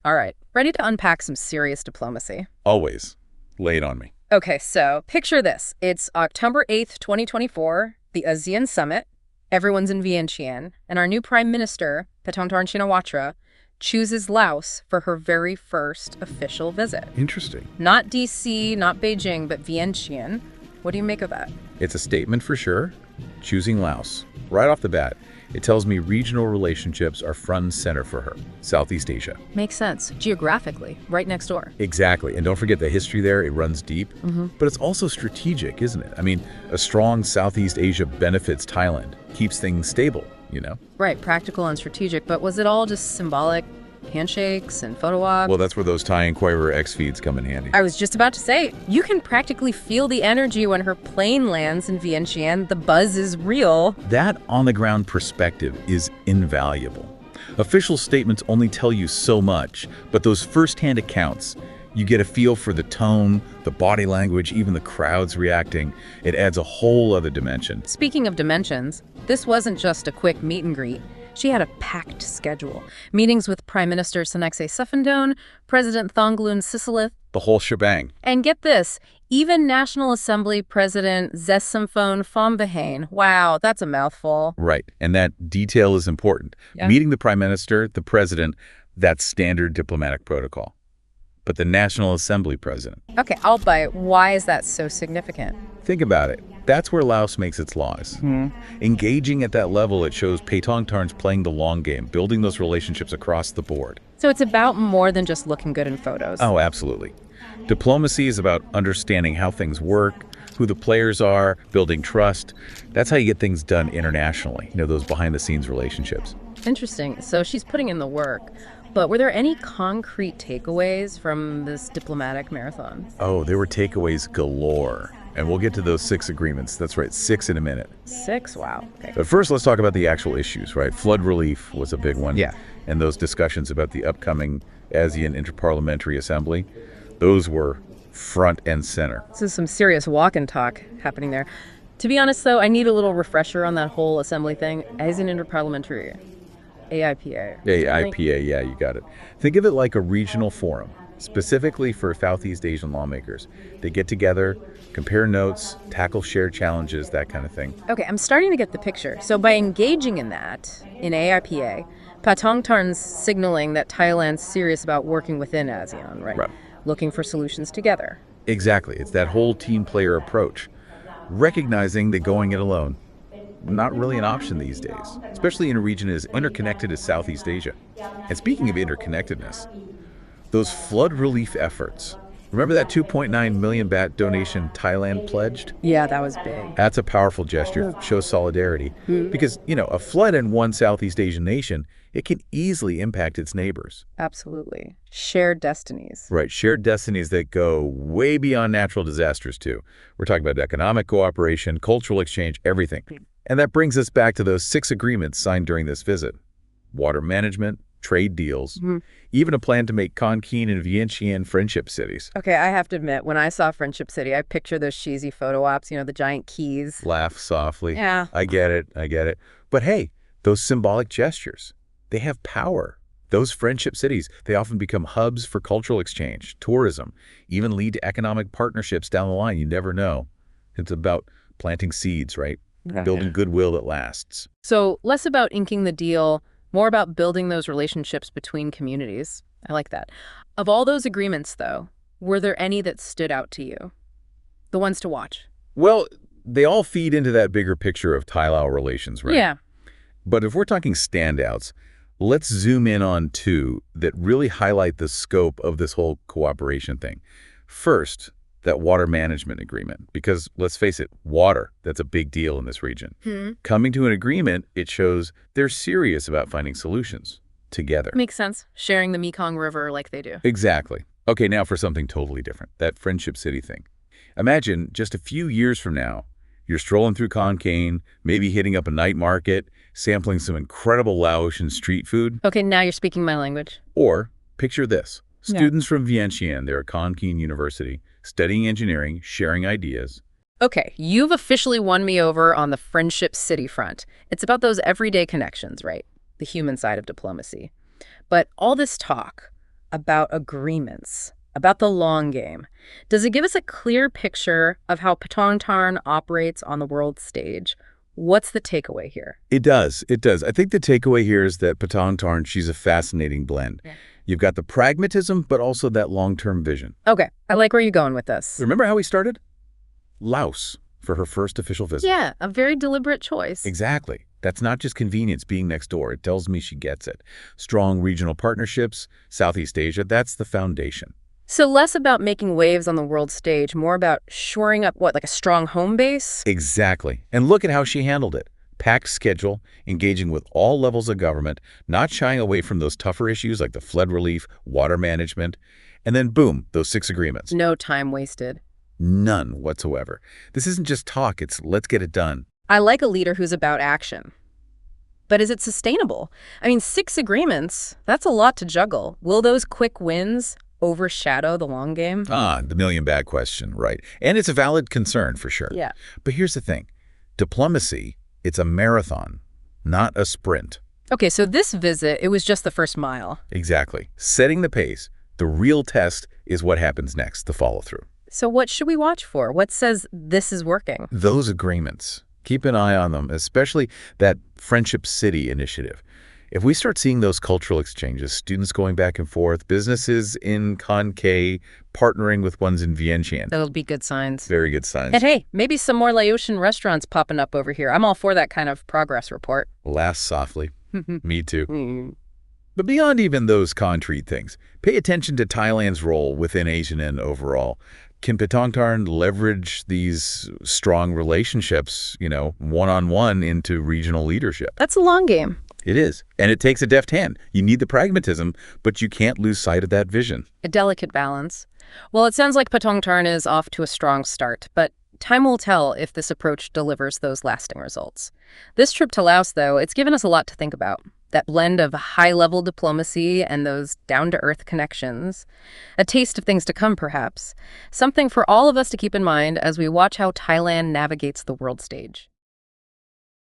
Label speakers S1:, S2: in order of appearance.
S1: All right, ready to unpack some serious diplomacy.
S2: Always. Lay it on me.
S1: Okay, so picture this. It's October 8th, 2024, the ASEAN Summit. Everyone's in Vientiane, and our new Prime Minister, Paetongtarn Shinawatra, chooses Laos for her very first official visit.
S2: Interesting.
S1: Not D.C., not Beijing, but Vientiane. What do you make of that?
S2: It's a statement for sure. Choosing Laos. Right off the bat, it tells me regional relationships are front and center for her. Southeast Asia.
S1: Makes sense. Geographically, right next door.
S2: Exactly. And don't forget the history there. It runs deep. But it's also strategic, isn't it? I mean, a strong Southeast Asia benefits Thailand, keeps things stable, you know?
S1: Right, practical and strategic, but was it all just symbolic? Handshakes and photo ops?
S2: Well, that's where those Thai Inquirer X feeds come in handy.
S1: I was just about to say, you can practically feel the energy when her plane lands in Vientiane. The buzz is real.
S2: That on-the-ground perspective is invaluable. Official statements only tell you so much, but those first-hand accounts, you get a feel for the tone, the body language, even the crowds reacting. It adds a whole other dimension.
S1: Speaking of dimensions, this wasn't just a quick meet and greet. She had a packed schedule. Meetings with Prime Minister Sonexay Sufendone, President Thongloun Sisoulith.
S2: The whole shebang.
S1: And get this, even National Assembly President Zesamphone Phomvahane. Wow, that's a mouthful.
S2: Right, and that detail is important.
S1: Yeah.
S2: Meeting the Prime Minister, the President, that's standard diplomatic protocol. But the National Assembly President.
S1: Okay, I'll bite. Why is that so significant?
S2: Think about it. That's where Laos makes its laws. Engaging at that level, it shows Paetongtarn's playing the long game, building those relationships across the board.
S1: So it's about more than just looking good in photos.
S2: Oh, absolutely. Diplomacy is about understanding how things work, who the players are, building trust. That's how you get things done internationally, those behind-the-scenes relationships.
S1: Interesting. So she's putting in the work. But were there any concrete takeaways from this diplomatic marathon?
S2: Oh, there were takeaways galore. And we'll get to those 6 agreements. That's right, 6 in a minute.
S1: 6? Wow. Okay.
S2: But first, let's talk about the actual issues, right? Flood relief was a big one.
S1: Yeah.
S2: And those discussions about the upcoming ASEAN Interparliamentary Assembly, those were front and center.
S1: This is some serious walk and talk happening there. To be honest, though, I need a little refresher on that whole assembly thing. ASEAN Interparliamentary, AIPA.
S2: AIPA, yeah, you got it. Think of it like a regional forum, specifically for Southeast Asian lawmakers. They get together, compare notes, tackle shared challenges, that kind of thing.
S1: Okay, I'm starting to get the picture. So by engaging in that, in AIPA, Paetongtarn's signaling that Thailand's serious about working within ASEAN, right?
S2: Right.
S1: Looking for solutions together.
S2: Exactly. It's that whole team player approach. Recognizing that going it alone, not really an option these days, especially in a region as interconnected as Southeast Asia. And speaking of interconnectedness, those flood relief efforts. Remember that 2.9 million baht donation Thailand pledged?
S1: Yeah, that was big.
S2: That's a powerful gesture, shows solidarity. Because, a flood in one Southeast Asian nation, it can easily impact its neighbors.
S1: Absolutely. Shared destinies.
S2: Right, shared destinies that go way beyond natural disasters, too. We're talking about economic cooperation, cultural exchange, everything. And that brings us back to those 6 agreements signed during this visit. Water management, trade deals, even a plan to make Khon Kaen and Vientiane friendship cities.
S1: Okay, I have to admit, when I saw Friendship City, I picture those cheesy photo ops, the giant keys.
S2: Laugh softly.
S1: Yeah.
S2: I get it. But hey, those symbolic gestures, they have power. Those friendship cities, they often become hubs for cultural exchange, tourism, even lead to economic partnerships down the line. You never know. It's about planting seeds, right?
S1: Yeah.
S2: Building goodwill that lasts.
S1: So less about inking the deal, more about building those relationships between communities. I like that. Of all those agreements, though, were there any that stood out to you? The ones to watch?
S2: Well, they all feed into that bigger picture of Thai-Lao relations, right?
S1: Yeah.
S2: But if we're talking standouts, let's zoom in on 2 that really highlight the scope of this whole cooperation thing. First, that water management agreement, because let's face it, water, that's a big deal in this region. Coming to an agreement, it shows they're serious about finding solutions together.
S1: Makes sense. Sharing the Mekong River like they do.
S2: Exactly. Okay, now for something totally different, that Friendship City thing. Imagine just a few years from now, you're strolling through Khon Kaen, maybe hitting up a night market, sampling some incredible Laotian street food.
S1: Okay, now you're speaking my language.
S2: Or picture this. Students from Vientiane, they're at Khon Kaen University, studying engineering, sharing ideas.
S1: Okay, you've officially won me over on the Friendship City front. It's about those everyday connections, right? The human side of diplomacy. But all this talk, about agreements, about the long game. Does it give us a clear picture of how Paetongtarn operates on the world stage? What's the takeaway here?
S2: It does. It does. I think the takeaway here is that Paetongtarn, she's a fascinating blend.
S1: Yeah.
S2: You've got the pragmatism, but also that long-term vision.
S1: Okay, I like where you're going with this.
S2: Remember how we started? Laos for her first official visit.
S1: Yeah, a very deliberate choice.
S2: Exactly. That's not just convenience being next door. It tells me she gets it. Strong regional partnerships, Southeast Asia, that's the foundation.
S1: So less about making waves on the world stage, more about shoring up, like a strong home base?
S2: Exactly. And look at how she handled it. Packed schedule, engaging with all levels of government, not shying away from those tougher issues like the flood relief, water management, and then boom, those 6 agreements.
S1: No time wasted.
S2: None whatsoever. This isn't just talk, it's let's get it done.
S1: I like a leader who's about action. But is it sustainable? I mean, 6 agreements, that's a lot to juggle. Will those quick wins overshadow the long game?
S2: The million-bag question, right. And it's a valid concern for sure.
S1: Yeah.
S2: But here's the thing. Diplomacy, it's a marathon, not a sprint.
S1: Okay, so this visit, it was just the first mile.
S2: Exactly. Setting the pace. The real test is what happens next, the follow-through.
S1: So what should we watch for? What says this is working?
S2: Those agreements. Keep an eye on them, especially that Friendship City initiative. If we start seeing those cultural exchanges, students going back and forth, businesses in Kon Kae partnering with ones in Vientiane.
S1: That'll be good signs.
S2: Very good signs.
S1: And hey, maybe some more Laotian restaurants popping up over here. I'm all for that kind of progress report.
S2: Laugh softly. Me too. But beyond even those concrete things, pay attention to Thailand's role within ASEAN overall. Can Paetongtarn leverage these strong relationships, one-on-one into regional leadership?
S1: That's a long game.
S2: It is. And it takes a deft hand. You need the pragmatism, but you can't lose sight of that vision.
S1: A delicate balance. Well, it sounds like Paetongtarn is off to a strong start, but time will tell if this approach delivers those lasting results. This trip to Laos, though, it's given us a lot to think about. That blend of high-level diplomacy and those down-to-earth connections. A taste of things to come, perhaps. Something for all of us to keep in mind as we watch how Thailand navigates the world stage.